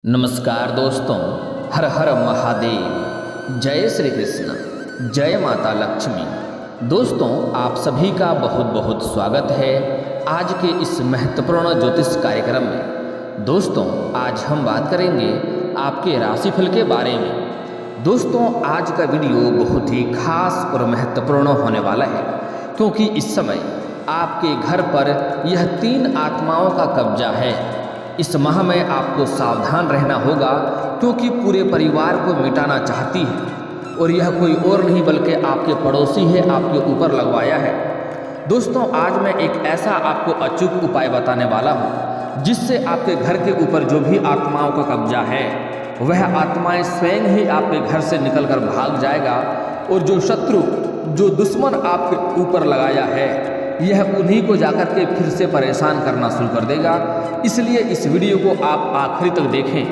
नमस्कार दोस्तों, हर हर महादेव। जय श्री कृष्ण, जय माता लक्ष्मी। दोस्तों, आप सभी का बहुत बहुत स्वागत है आज के इस महत्वपूर्ण ज्योतिष कार्यक्रम में। दोस्तों, आज हम बात करेंगे आपके राशिफल के बारे में। दोस्तों, आज का वीडियो बहुत ही खास और महत्वपूर्ण होने वाला है, क्योंकि इस समय आपके घर पर यह 3 आत्माओं का कब्जा है। इस माह में आपको सावधान रहना होगा, क्योंकि पूरे परिवार को मिटाना चाहती है और यह कोई और नहीं बल्कि आपके पड़ोसी है, आपके ऊपर लगवाया है। दोस्तों, आज मैं एक ऐसा आपको अचूक उपाय बताने वाला हूँ, जिससे आपके घर के ऊपर जो भी आत्माओं का कब्जा है वह आत्माएं स्वयं ही आपके घर से निकलकर भाग जाएगा, और जो शत्रु, जो दुश्मन आपके ऊपर लगाया है, यह उन्हीं को जाकर के फिर से परेशान करना शुरू कर देगा। इसलिए इस वीडियो को आप आखिरी तक देखें,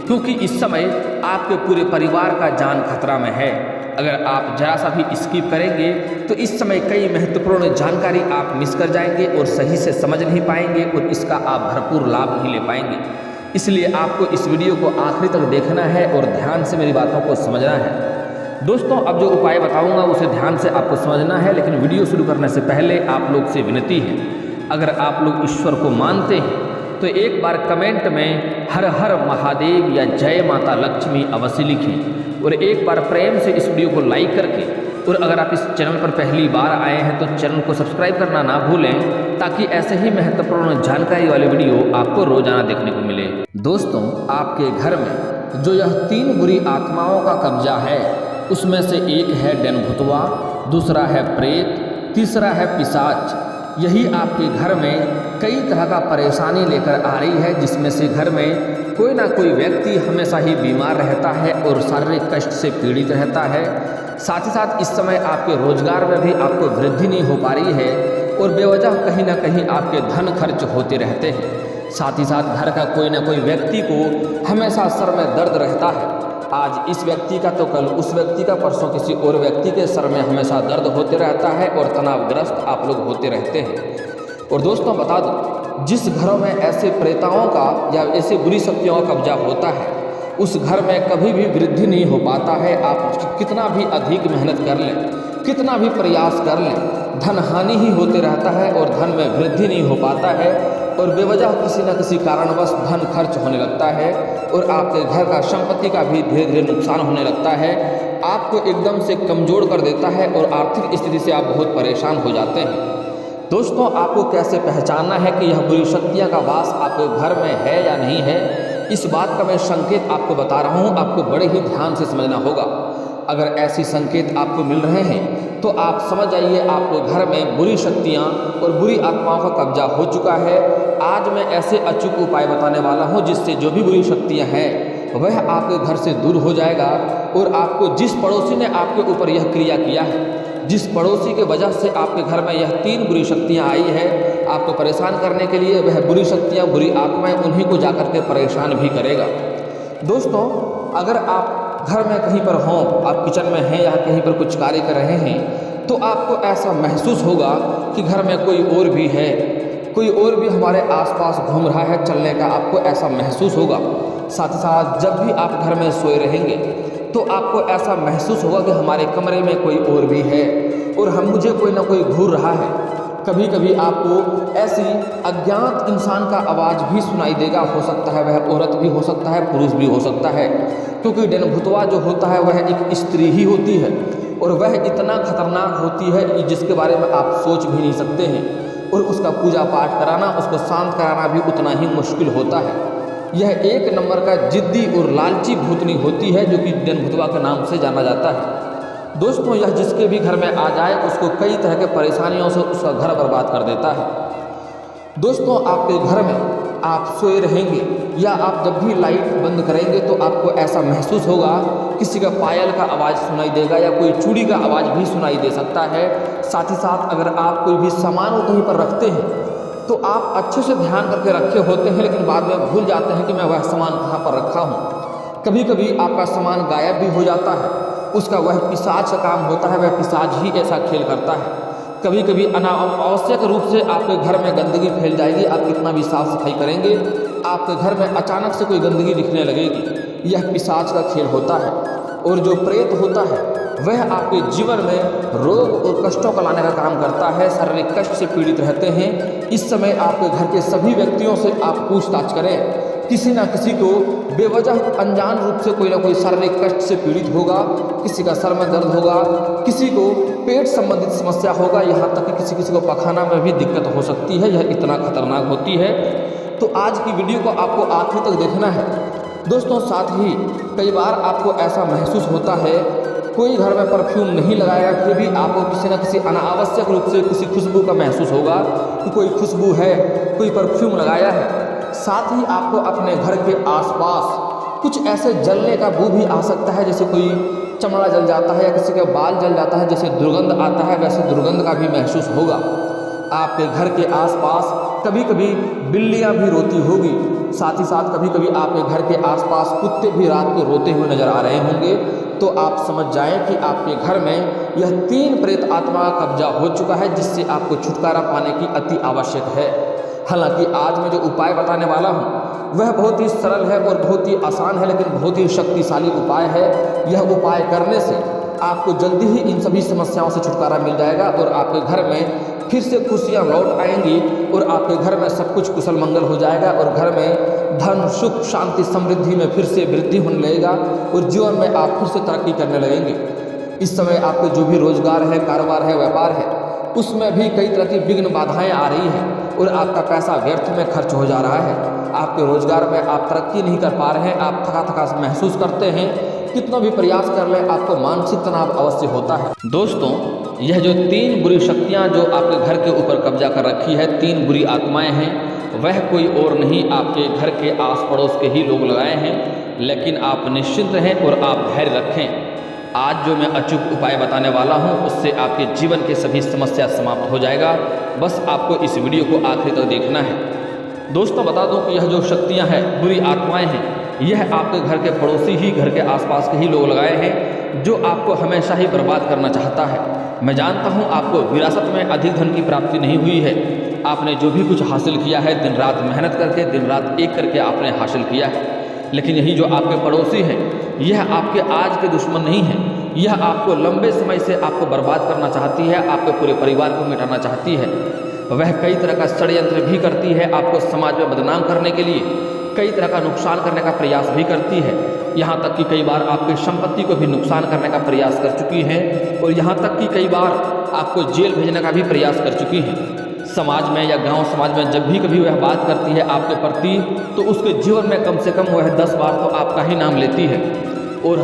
क्योंकि इस समय आपके पूरे परिवार का जान खतरा में है। अगर आप जरा सा भी स्किप करेंगे तो इस समय कई महत्वपूर्ण जानकारी आप मिस कर जाएंगे और सही से समझ नहीं पाएंगे और इसका आप भरपूर लाभ नहीं ले पाएंगे। इसलिए आपको इस वीडियो को आखिरी तक देखना है और ध्यान से मेरी बातों को समझना है। दोस्तों, अब जो उपाय बताऊंगा उसे ध्यान से आपको समझना है, लेकिन वीडियो शुरू करने से पहले आप लोग से विनती है, अगर आप लोग ईश्वर को मानते हैं तो एक बार कमेंट में हर हर महादेव या जय माता लक्ष्मी अवश्य लिखें, और एक बार प्रेम से इस वीडियो को लाइक करके, और अगर आप इस चैनल पर पहली बार आए हैं तो चैनल को सब्सक्राइब करना ना भूलें, ताकि ऐसे ही महत्वपूर्ण जानकारी वाले वीडियो आपको रोजाना देखने को मिले। दोस्तों, आपके घर में जो यह 3 बुरी आत्माओं का कब्जा है, उसमें से एक है डेनभुतवा, दूसरा है प्रेत, तीसरा है पिशाच। यही आपके घर में कई तरह का परेशानी लेकर आ रही है, जिसमें से घर में कोई ना कोई व्यक्ति हमेशा ही बीमार रहता है और शारीरिक कष्ट से पीड़ित रहता है। साथ ही साथ इस समय आपके रोजगार में भी आपको वृद्धि नहीं हो पा रही है, और बेवजह कहीं ना कहीं आपके धन खर्च होते रहते हैं। साथ ही साथ घर का कोई ना कोई व्यक्ति को हमेशा सर में दर्द रहता है। आज इस व्यक्ति का तो कल उस व्यक्ति का, परसों किसी और व्यक्ति के सर में हमेशा दर्द होते रहता है और तनावग्रस्त आप लोग होते रहते हैं। और दोस्तों, बता दूं, जिस घरों में ऐसे प्रेताओं का या ऐसे बुरी शक्तियों का कब्जा होता है, उस घर में कभी भी वृद्धि नहीं हो पाता है। आप कितना भी अधिक मेहनत कर लें, कितना भी प्रयास कर लें, धन हानि ही होते रहता है और धन में वृद्धि नहीं हो पाता है, और बेवजह किसी न किसी कारणवश धन खर्च होने लगता है, और आपके घर का संपत्ति का भी धीरे धीरे नुकसान होने लगता है। आपको एकदम से कमज़ोर कर देता है और आर्थिक स्थिति से आप बहुत परेशान हो जाते हैं। दोस्तों, आपको कैसे पहचानना है कि यह बुरी शक्तियाँ का वास आपके घर में है या नहीं है, इस बात का मैं संकेत आपको बता रहा हूँ। आपको बड़े ही ध्यान से समझना होगा। अगर ऐसी संकेत आपको मिल रहे हैं तो आप समझ जाइए आपके घर में बुरी शक्तियाँ और बुरी आत्माओं का कब्जा हो चुका है। आज मैं ऐसे अचूक उपाय बताने वाला हूँ, जिससे जो भी बुरी शक्तियाँ हैं वह आपके घर से दूर हो जाएगा, और आपको जिस पड़ोसी ने आपके ऊपर यह क्रिया किया है, जिस पड़ोसी के वजह से आपके घर में यह 3 बुरी शक्तियाँ आई है आपको परेशान करने के लिए, वह बुरी शक्तियाँ, बुरी आत्माएं उन्हीं को जाकर के परेशान भी करेगा। दोस्तों, अगर आप घर में कहीं पर हों, आप किचन में हैं या कहीं पर कुछ कार्य कर रहे हैं, तो आपको ऐसा महसूस होगा कि घर में कोई और भी है, कोई और भी हमारे आसपास घूम रहा है, चलने का आपको ऐसा महसूस होगा। साथ ही साथ जब भी आप घर में सोए रहेंगे तो आपको ऐसा महसूस होगा कि हमारे कमरे में कोई और भी है और मुझे कोई ना कोई घूर रहा है। कभी कभी आपको ऐसी अज्ञात इंसान का आवाज़ भी सुनाई देगा। हो सकता है वह औरत भी हो सकता है, पुरुष भी हो सकता है, क्योंकि डेनभुतवा जो होता है वह एक स्त्री ही होती है, और वह इतना खतरनाक होती है जिसके बारे में आप सोच भी नहीं सकते हैं, और उसका पूजा पाठ कराना, उसको शांत कराना भी उतना ही मुश्किल होता है। यह एक नंबर का जिद्दी और लालची भूतनी होती है, जो कि डेनभुतवा के नाम से जाना जाता है। दोस्तों, यह जिसके भी घर में आ जाए उसको कई तरह के परेशानियों से उसका घर बर्बाद कर देता है। दोस्तों, आपके घर में आप सोए रहेंगे या आप जब भी लाइट बंद करेंगे तो आपको ऐसा महसूस होगा किसी का पायल का आवाज़ सुनाई देगा या कोई चूड़ी का आवाज़ भी सुनाई दे सकता है। साथ ही साथ अगर आप कोई भी सामान कहीं पर रखते हैं तो आप अच्छे से ध्यान करके रखे होते हैं, लेकिन बाद में भूल जाते हैं कि मैं वह सामान कहाँ पर रखा हूँ। कभी कभी आपका सामान गायब भी हो जाता है, उसका वह पिशाच का काम होता है, वह पिशाच ही ऐसा खेल करता है। कभी कभी अनावश्यक रूप से आपके घर में गंदगी फैल जाएगी। आप कितना भी साफ सफाई करेंगे आपके घर में अचानक से कोई गंदगी दिखने लगेगी। यह पिशाच का खेल होता है। और जो प्रेत होता है वह आपके जीवन में रोग और कष्टों को लाने का काम करता है। शारीरिक कष्ट से पीड़ित रहते हैं। इस समय आपके घर के सभी व्यक्तियों से आप पूछताछ करें। किसी ना किसी को बेवजह अनजान रूप से कोई ना कोई शारीरिक कष्ट से पीड़ित होगा। किसी का सर में दर्द होगा, किसी को पेट संबंधित समस्या होगा, यहाँ तक कि किसी को पखाना में भी दिक्कत हो सकती है। यह इतना खतरनाक होती है। तो आज की वीडियो को आपको आखिर तक देखना है दोस्तों। साथ ही कई बार आपको ऐसा महसूस होता है, कोई घर में परफ्यूम नहीं लगाएगा, फिर भी आपको किसी न किसी अनावश्यक रूप से किसी खुशबू का महसूस होगा कि कोई खुशबू है, कोई परफ्यूम लगाया है। साथ ही आपको अपने घर के आसपास कुछ ऐसे जलने का बू भी आ सकता है, जैसे कोई चमड़ा जल जाता है या किसी का बाल जल जाता है, जैसे दुर्गंध आता है, वैसे दुर्गंध का भी महसूस होगा। आपके घर के आसपास कभी कभी बिल्लियां भी रोती होगी। साथ ही साथ कभी कभी आपके घर के आसपास कुत्ते भी रात को रोते हुए नजर आ रहे होंगे। तो आप समझ जाएं कि आपके घर में यह 3 प्रेत आत्मा का कब्जा हो चुका है, जिससे आपको छुटकारा पाने की अति आवश्यक है। हालांकि आज मैं जो उपाय बताने वाला हूँ वह बहुत ही सरल है और बहुत ही आसान है, लेकिन बहुत ही शक्तिशाली उपाय है। यह उपाय करने से आपको जल्दी ही इन सभी समस्याओं से छुटकारा मिल जाएगा और आपके घर में फिर से खुशियाँ लौट आएंगी और आपके घर में सब कुछ कुशल मंगल हो जाएगा और घर में धन, सुख, शांति, समृद्धि में फिर से वृद्धि होने लगेगा और जीवन में आप फिर से तरक्की करने लगेंगे। इस समय आपके जो भी रोजगार है, कारोबार है, व्यापार है, उसमें भी कई तरह की विघ्न बाधाएं आ रही हैं और आपका पैसा व्यर्थ में खर्च हो जा रहा है। आपके रोजगार में आप तरक्की नहीं कर पा रहे हैं, आप थका महसूस करते हैं। कितना भी प्रयास कर लें आपको मानसिक तनाव अवश्य होता है। दोस्तों, यह जो 3 बुरी शक्तियां जो आपके घर के ऊपर कब्जा कर रखी है, 3 बुरी आत्माएं हैं, वह कोई और नहीं आपके घर के आस पड़ोस के ही लोग लगाए हैं। लेकिन आप निश्चिंत रहें और आप धैर्य रखें। आज जो मैं अचूक उपाय बताने वाला हूं, उससे आपके जीवन के सभी समस्या समाप्त हो जाएगा। बस आपको इस वीडियो को आखिर तक देखना है। दोस्तों, बता दूं कि यह जो शक्तियां हैं, बुरी आत्माएं हैं, यह आपके घर के पड़ोसी ही, घर के आसपास के ही लोग लगाए हैं, जो आपको हमेशा ही बर्बाद करना चाहता है। मैं जानता हूं आपको विरासत में अधिक धन की प्राप्ति नहीं हुई है। आपने जो भी कुछ हासिल किया है, दिन रात मेहनत करके, दिन रात एक करके आपने हासिल किया है। लेकिन यही जो आपके पड़ोसी हैं, यह आपके आज के दुश्मन नहीं हैं। यह आपको लंबे समय से आपको बर्बाद करना चाहती है, आपके पूरे परिवार को मिटाना चाहती है। वह कई तरह का षड्यंत्र भी करती है, आपको समाज में बदनाम करने के लिए कई तरह का नुकसान करने का प्रयास भी करती है। यहाँ तक कि कई बार आपकी संपत्ति को भी नुकसान करने का प्रयास कर चुकी है और यहाँ तक कि कई बार आपको जेल भेजने का भी प्रयास कर चुकी है। समाज में या गांव समाज में जब भी कभी वह बात करती है आपके प्रति, तो उसके जीवन में कम से कम वह 10 बार तो आपका ही नाम लेती है और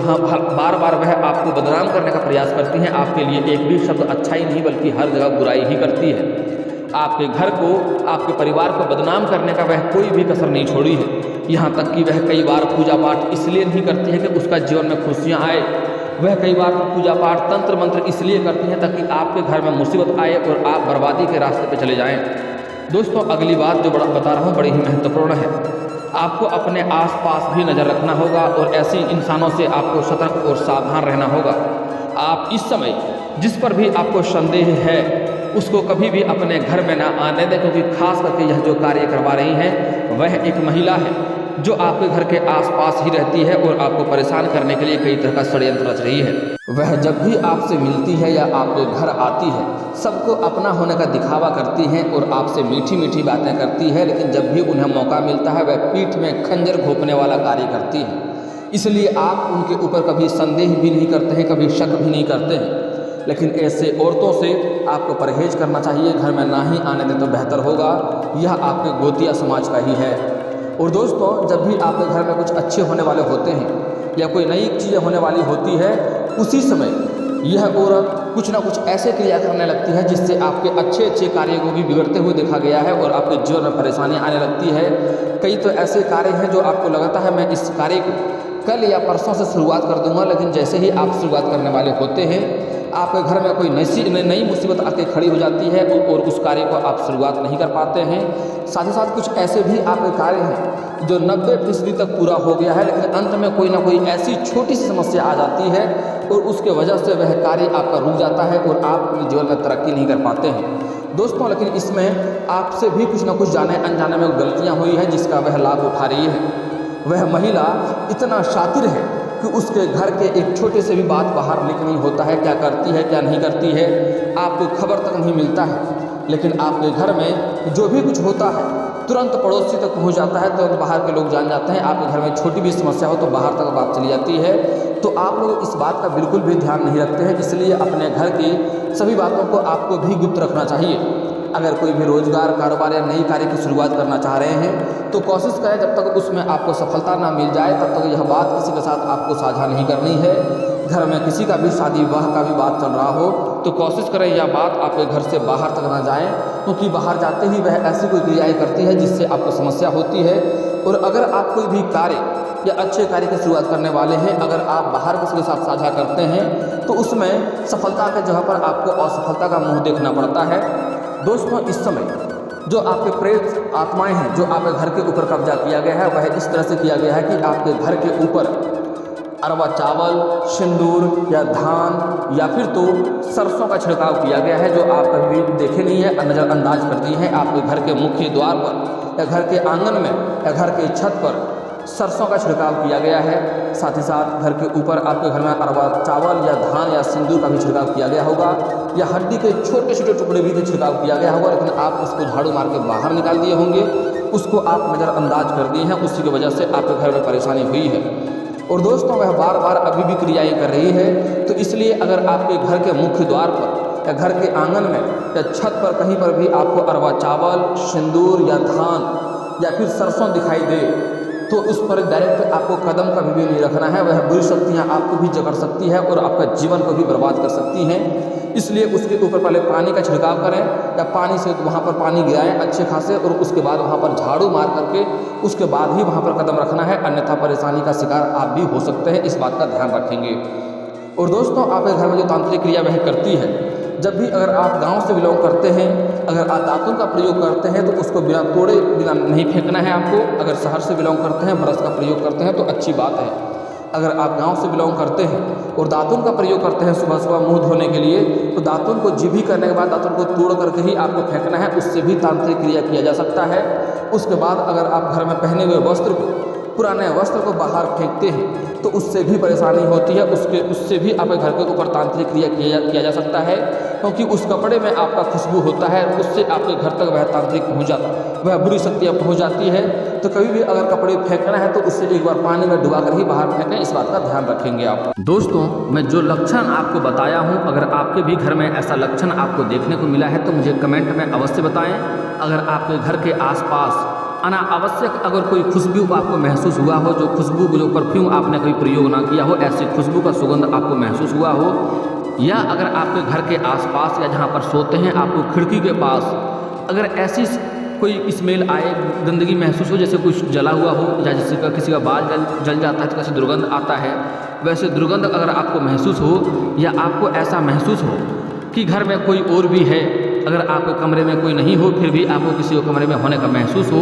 बार बार वह आपको बदनाम करने का प्रयास करती हैं। आपके लिए एक भी शब्द अच्छा ही नहीं बल्कि हर जगह बुराई ही करती है। आपके घर को, आपके परिवार को बदनाम करने का वह कोई भी कसर नहीं छोड़ी है। यहाँ तक कि वह कई बार पूजा पाठ इसलिए नहीं करती है कि उसका जीवन में खुशियाँ आए। वह कई बार पूजा पाठ, तंत्र मंत्र इसलिए करती हैं ताकि आपके घर में मुसीबत आए और आप बर्बादी के रास्ते पर चले जाएं। दोस्तों, अगली बात जो बता रहा हूँ बड़ी ही महत्वपूर्ण है। आपको अपने आसपास भी नज़र रखना होगा और ऐसे इंसानों से आपको सतर्क और सावधान रहना होगा। आप इस समय जिस पर भी आपको संदेह है उसको कभी भी अपने घर में ना आने दें, क्योंकि खास करके यह जो कार्य करवा रही हैं वह एक महिला है जो आपके घर के आसपास ही रहती है और आपको परेशान करने के लिए कई तरह का षड्यंत्र रच रही है। वह जब भी आपसे मिलती है या आपके घर आती है, सबको अपना होने का दिखावा करती हैं और आपसे मीठी मीठी बातें करती है, लेकिन जब भी उन्हें मौका मिलता है वह पीठ में खंजर घोंपने वाला कार्य करती है। इसलिए आप उनके ऊपर कभी संदेह भी नहीं करते हैं, कभी शक भी नहीं करते हैं। लेकिन ऐसे औरतों से आपको परहेज करना चाहिए, घर में ना ही आने दें तो बेहतर होगा। यह आपके गोतिया समाज का ही है। और दोस्तों, जब भी आपके घर में कुछ अच्छे होने वाले होते हैं या कोई नई चीज़ें होने वाली होती है, उसी समय यह औरत कुछ ना कुछ ऐसे क्रिया करने लगती है जिससे आपके अच्छे कार्यों को भी बिगड़ते हुए देखा गया है और आपके जीवन में परेशानी आने लगती है। कई तो ऐसे कार्य हैं जो आपको लगता है मैं इस कार्य को कल या परसों से शुरुआत कर दूंगा, लेकिन जैसे ही आप शुरुआत करने वाले होते हैं आपके घर में कोई नई मुसीबत आके खड़ी हो जाती है और उस कार्य को आप शुरुआत नहीं कर पाते हैं। साथ ही साथ कुछ ऐसे भी आपके कार्य हैं जो 90% तक पूरा हो गया है, लेकिन अंत में कोई ना कोई ऐसी छोटी सी समस्या आ जाती है और उसके वजह से वह कार्य आपका रुक जाता है और आप अपने जीवन में तरक्की नहीं कर पाते हैं। दोस्तों लेकिन इसमें आपसे भी कुछ ना कुछ जाने अनजाने में गलतियां हुई है जिसका वह लाभ उठा रही है। वह महिला इतना शातिर है कि उसके घर के एक छोटे से भी बात बाहर लीक नहीं होता है, क्या करती है क्या नहीं करती है आपको खबर तक नहीं मिलता है। लेकिन आपके घर में जो भी कुछ होता है तुरंत पड़ोसी तक पहुंच जाता है, तुरंत बाहर के लोग जान जाते हैं। आपके घर में छोटी भी समस्या हो तो बाहर तक बात चली जाती है। तो आप लोग इस बात का बिल्कुल भी ध्यान नहीं रखते हैं, इसलिए अपने घर की सभी बातों को आपको भी गुप्त रखना चाहिए। अगर कोई भी रोजगार, कारोबार या नई कार्य की शुरुआत करना चाह रहे हैं तो कोशिश करें जब तक उसमें आपको सफलता ना मिल जाए तब तक यह बात किसी के साथ आपको साझा नहीं करनी है। घर में किसी का भी शादी विवाह का भी बात चल रहा हो तो कोशिश करें यह बात आपके घर से बाहर तक ना जाए, क्योंकि बाहर जाते ही वह ऐसी कोई क्रियाएं करती है जिससे आपको समस्या होती है। और अगर आप कोई भी कार्य या अच्छे कार्य की शुरुआत करने वाले हैं, अगर आप बाहर किसी के साथ साझा करते हैं तो उसमें सफलता के जगह पर आपको असफलता का मुंह देखना पड़ता है। दोस्तों इस समय जो आपके प्रेत आत्माएं हैं, जो आपके घर के ऊपर कब्जा किया गया है, वह इस तरह से किया गया है कि आपके घर के ऊपर अरवा चावल, सिंदूर या धान या फिर तो सरसों का छिड़काव किया गया है, जो आप कभी भी देखे नहीं है, नज़रअंदाज कर दिए हैं। आपके घर के मुख्य द्वार पर या घर के आंगन में या घर के छत पर सरसों का छिड़काव किया गया है। साथ ही साथ घर के ऊपर आपके घर में अरवा चावल या धान या सिंदूर का भी छिड़काव किया गया होगा, या हड्डी के छोटे छोटे टुकड़े भी छिड़काव किया गया होगा, लेकिन आप उसको झाड़ू मार के बाहर निकाल दिए होंगे, उसको आप नज़रअंदाज कर दिए हैं। उसी की वजह से आपके घर में परेशानी हुई है। और दोस्तों वह बार बार अभी भी क्रियाएं कर रही है, तो इसलिए अगर आपके घर के मुख्य द्वार पर या घर के आंगन में या छत पर कहीं पर भी आपको अरवा चावल, सिंदूर या धान या फिर सरसों दिखाई दे तो उस पर डायरेक्ट आपको कदम कभी भी नहीं रखना है। वह बुरी शक्तियाँ आपको भी जकड़ सकती है और आपका जीवन को भी बर्बाद कर सकती हैं। इसलिए उसके ऊपर पहले पानी का छिड़काव करें या पानी से वहाँ पर पानी गिराएं अच्छे खासे, और उसके बाद वहाँ पर झाड़ू मार करके उसके बाद ही वहाँ पर कदम रखना है, अन्यथा परेशानी का शिकार आप भी हो सकते हैं। इस बात का ध्यान रखेंगे। और दोस्तों आपके घर में जो तांत्रिक क्रिया वह करती है, जब भी अगर आप गांव से बिलोंग करते हैं, अगर आप दातुन का प्रयोग करते हैं तो उसको बिना तोड़े बिना नहीं फेंकना है आपको। अगर शहर से बिलोंग करते हैं, ब्रश का प्रयोग करते हैं तो अच्छी बात है। अगर आप गांव से बिलोंग करते हैं और दातुन का प्रयोग करते हैं सुबह सुबह मुंह धोने के लिए, तो दातुन को जीभी करने के बाद दातुन को तोड़ करके ही आपको फेंकना है, उससे भी तांत्रिक क्रिया किया जा सकता है। उसके बाद अगर आप घर में पहने हुए वस्त्र को, पुराने वस्त्र को बाहर फेंकते हैं तो उससे भी परेशानी होती है, उससे भी आपके घर के ऊपर तांत्रिक क्रिया किया जा सकता है, क्योंकि उस कपड़े में आपका खुशबू होता है, उससे आपके घर तक वह तांत्रिक पहुँच जाता, वह बुरी शक्तियाँ पहुँच जाती है। तो कभी भी अगर कपड़े फेंकना है तो उससे एक बार पानी में डुबा कर ही बाहर फेंकें, इस बात का ध्यान रखेंगे आप। दोस्तों मैं जो लक्षण आपको बताया हूँ, अगर आपके भी घर में ऐसा लक्षण आपको देखने को मिला है तो मुझे कमेंट में अवश्य बताएं। अगर आपके घर के आसपास अनावश्यक अगर कोई खुशबू आपको महसूस हुआ हो, जो खुशबू जो परफ्यूम आपने कभी प्रयोग ना किया हो, ऐसी खुशबू का सुगंध आपको महसूस हुआ हो, या अगर आपके घर के आसपास या जहाँ पर सोते हैं आपको खिड़की के पास अगर ऐसी कोई स्मेल आए, गंदगी महसूस हो, जैसे कुछ जला हुआ हो या किसी का बाल जल जाता है तो कैसे दुर्गंध आता है, वैसे दुर्गंध अगर आपको महसूस हो, या आपको ऐसा महसूस हो कि घर में कोई और भी है, अगर आपके कमरे में कोई नहीं हो फिर भी आपको किसी और कमरे में होने का महसूस हो,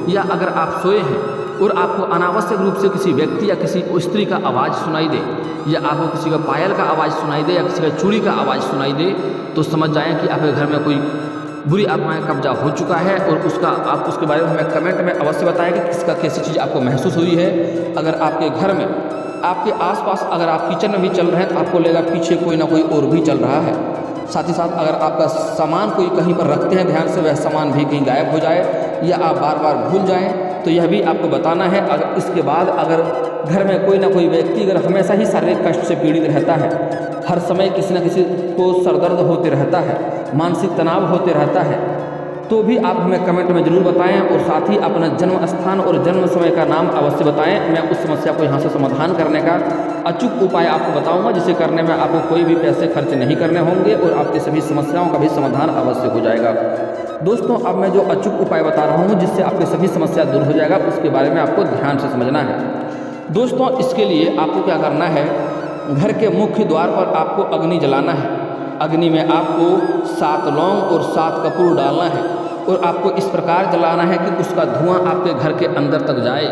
या अगर आप सोए हैं और आपको अनावश्यक रूप से किसी व्यक्ति या किसी स्त्री का आवाज़ सुनाई दे, या आपको किसी का पायल का आवाज़ सुनाई दे या किसी का चूड़ी का आवाज़ सुनाई दे, तो समझ जाएं कि आपके घर में कोई बुरी आत्माएं कब्जा हो चुका है। और उसका आप उसके बारे में हमें कमेंट में अवश्य बताएं कि किसका कैसी चीज़ आपको महसूस हुई है। अगर आपके घर में आपके आसपास अगर आप किचन में भी चल रहे हैं तो आपको लगेगा पीछे कोई ना कोई और भी चल रहा है। साथ ही साथ अगर आपका सामान कोई कहीं पर रखते हैं ध्यान से, वह सामान भी कहीं गायब हो जाए या आप बार बार भूल जाएं, तो यह भी आपको बताना है। अगर इसके बाद अगर घर में कोई ना कोई व्यक्ति अगर हमेशा ही शारीरिक कष्ट से पीड़ित रहता है, हर समय किसी न किसी को सरदर्द होते रहता है, मानसिक तनाव होते रहता है, तो भी आप हमें कमेंट में ज़रूर बताएं। और साथ ही अपना जन्म स्थान और जन्म समय का नाम अवश्य बताएं। मैं उस समस्या को यहाँ से समाधान करने का अचूक उपाय आपको बताऊंगा, जिसे करने में आपको कोई भी पैसे खर्च नहीं करने होंगे और आपकी सभी समस्याओं का भी समाधान अवश्य हो जाएगा। दोस्तों अब मैं जो अचूक उपाय बता रहा हूँ जिससे आपकी सभी समस्या दूर हो जाएगा, उसके बारे में आपको ध्यान से समझना है। दोस्तों इसके लिए आपको क्या करना है, घर के मुख्य द्वार पर आपको अग्नि जलाना है। अग्नि में आपको 7 लौंग और 7 कपूर डालना है और आपको इस प्रकार जलाना है कि उसका धुआं आपके घर के अंदर तक जाए।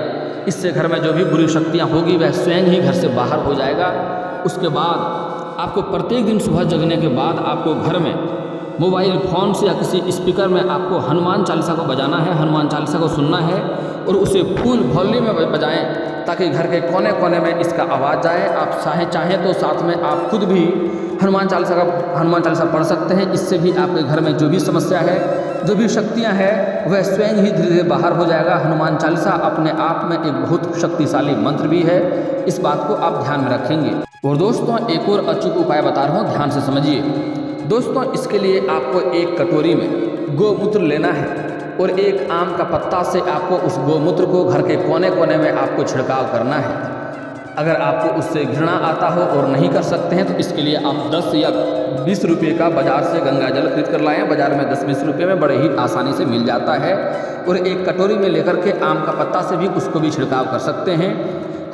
इससे घर में जो भी बुरी शक्तियाँ होगी वह स्वयं ही घर से बाहर हो जाएगा। उसके बाद आपको प्रत्येक दिन सुबह जगने के बाद आपको घर में मोबाइल फ़ोन से या किसी स्पीकर में आपको हनुमान चालीसा को बजाना है, हनुमान चालीसा को सुनना है और उसे फुल वॉल्यूम में बजाएं ताकि घर के कोने कोने में इसका आवाज़ जाए। आप चाहें तो साथ में आप खुद भी हनुमान चालीसा पढ़ सकते हैं। इससे भी आपके घर में जो भी समस्या है, जो भी शक्तियां हैं, वह स्वयं ही धीरे धीरे बाहर हो जाएगा। हनुमान चालीसा अपने आप में एक बहुत शक्तिशाली मंत्र भी है, इस बात को आप ध्यान में रखेंगे। और दोस्तों एक और अचूक उपाय बता रहा हूँ, ध्यान से समझिए। दोस्तों इसके लिए आपको एक कटोरी में गोमूत्र लेना है और एक आम का पत्ता से आपको उस गोमूत्र को घर के कोने कोने में आपको छिड़काव करना है। अगर आपको उससे घृणा आता हो और नहीं कर सकते हैं तो इसके लिए आप 10 या 20 रुपये का बाज़ार से गंगा जल खरीद कर लाएँ। बाज़ार में 10-20 रुपये में बड़े ही आसानी से मिल जाता है। और एक कटोरी में लेकर के आम का पत्ता से भी उसको भी छिड़काव कर सकते हैं।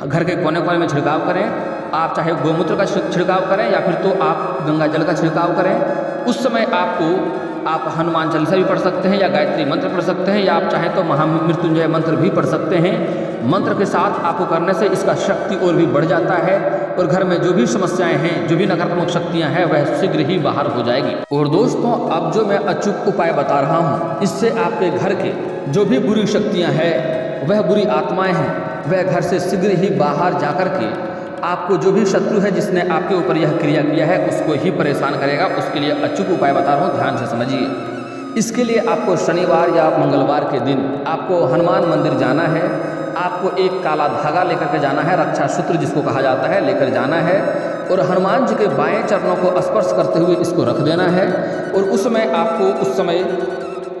घर के कोने कोने में छिड़काव करें। आप चाहे गोमूत्र का छिड़काव करें या फिर तो आप गंगा जल का छिड़काव करें। उस समय आप हनुमान चालीसा भी पढ़ सकते हैं या गायत्री मंत्र पढ़ सकते हैं या आप चाहें तो महामृत्युंजय मंत्र भी पढ़ सकते हैं। मंत्र के साथ आपको करने से इसका शक्ति और भी बढ़ जाता है और घर में जो भी समस्याएं हैं, जो भी नकारात्मक शक्तियां हैं, वह शीघ्र ही बाहर हो जाएगी। और दोस्तों अब जो मैं अचूक उपाय बता रहा हूँ, इससे आपके घर के जो भी बुरी शक्तियाँ हैं, वह बुरी आत्माएँ हैं, वह घर से शीघ्र ही बाहर जाकर के आपको जो भी शत्रु है जिसने आपके ऊपर यह क्रिया किया है उसको ही परेशान करेगा। उसके लिए अचूक उपाय बता रहा हूँ, ध्यान से समझिए। इसके लिए आपको शनिवार या मंगलवार के दिन आपको हनुमान मंदिर जाना है। आपको एक काला धागा लेकर के जाना है, रक्षा सूत्र जिसको कहा जाता है, लेकर जाना है और हनुमान जी के बाएं चरणों को स्पर्श करते हुए इसको रख देना है। और उसमें आपको उस समय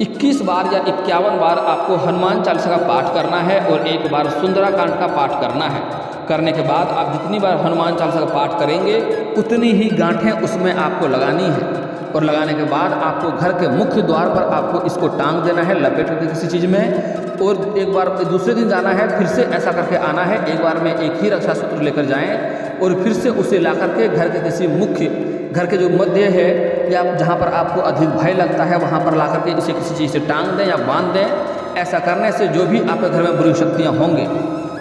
21 बार या 51 बार आपको हनुमान चालीसा का पाठ करना है और एक बार सुंदराकांड का पाठ करना है। करने के बाद आप जितनी बार हनुमान चालीसा का पाठ करेंगे उतनी ही गांठें उसमें आपको लगानी है। और लगाने के बाद आपको घर के मुख्य द्वार पर आपको इसको टांग देना है, लपेट करके किसी चीज़ में। और एक बार दूसरे दिन जाना है, फिर से ऐसा करके आना है। एक बार में एक ही रक्षा सूत्र लेकर जाएं और फिर से उसे ला करके घर के किसी मुख्य, घर के जो मध्य है या जहाँ पर आपको अधिक भय लगता है वहाँ पर ला करके इसे किसी चीज़ से टांग दें या बांध दें। ऐसा करने से जो भी आपके घर में बुरी शक्तियाँ होंगी।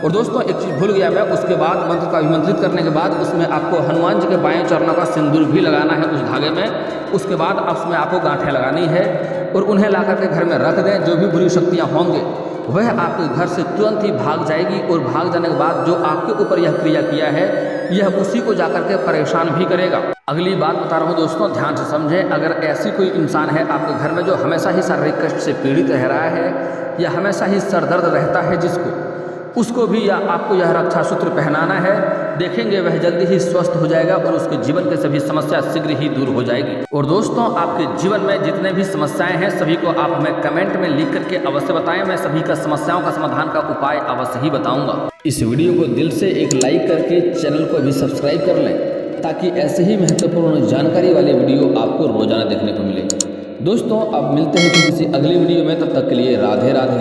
और दोस्तों एक चीज़ भूल गया मैं, उसके बाद मंत्र का अभिमंत्रित करने के बाद उसमें आपको हनुमान जी के बाएं चरणों का सिंदूर भी लगाना है उस धागे में। उसके बाद उसमें आपको गांठें लगानी है और उन्हें ला करके घर में रख दें। जो भी बुरी शक्तियाँ होंगे वह आपके घर से तुरंत ही भाग जाएगी और भाग जाने के बाद जो आपके ऊपर यह क्रिया किया है यह उसी को जाकर के परेशान भी करेगा। अगली बात बता रहा हूँ दोस्तों, ध्यान से समझें। अगर ऐसी कोई इंसान है आपके घर में जो हमेशा ही शारीरिक कष्ट से पीड़ित रह रहा है या हमेशा ही सर दर्द रहता है उसको भी या आपको यह रक्षा सूत्र पहनाना है। देखेंगे वह जल्दी ही स्वस्थ हो जाएगा और उसके जीवन के सभी समस्या शीघ्र ही दूर हो जाएगी। और दोस्तों आपके जीवन में जितने भी समस्याएं हैं सभी को आप हमें कमेंट में लिख करके अवश्य बताएं। मैं सभी का समस्याओं का समाधान का उपाय अवश्य ही बताऊंगा। इस वीडियो को दिल से एक लाइक करके चैनल को भी सब्सक्राइब कर लें ताकि ऐसे ही महत्वपूर्ण जानकारी वाले वीडियो आपको रोजाना देखने को मिले। दोस्तों अब मिलते हैं किसी अगली वीडियो में, तब तक के लिए राधे राधे।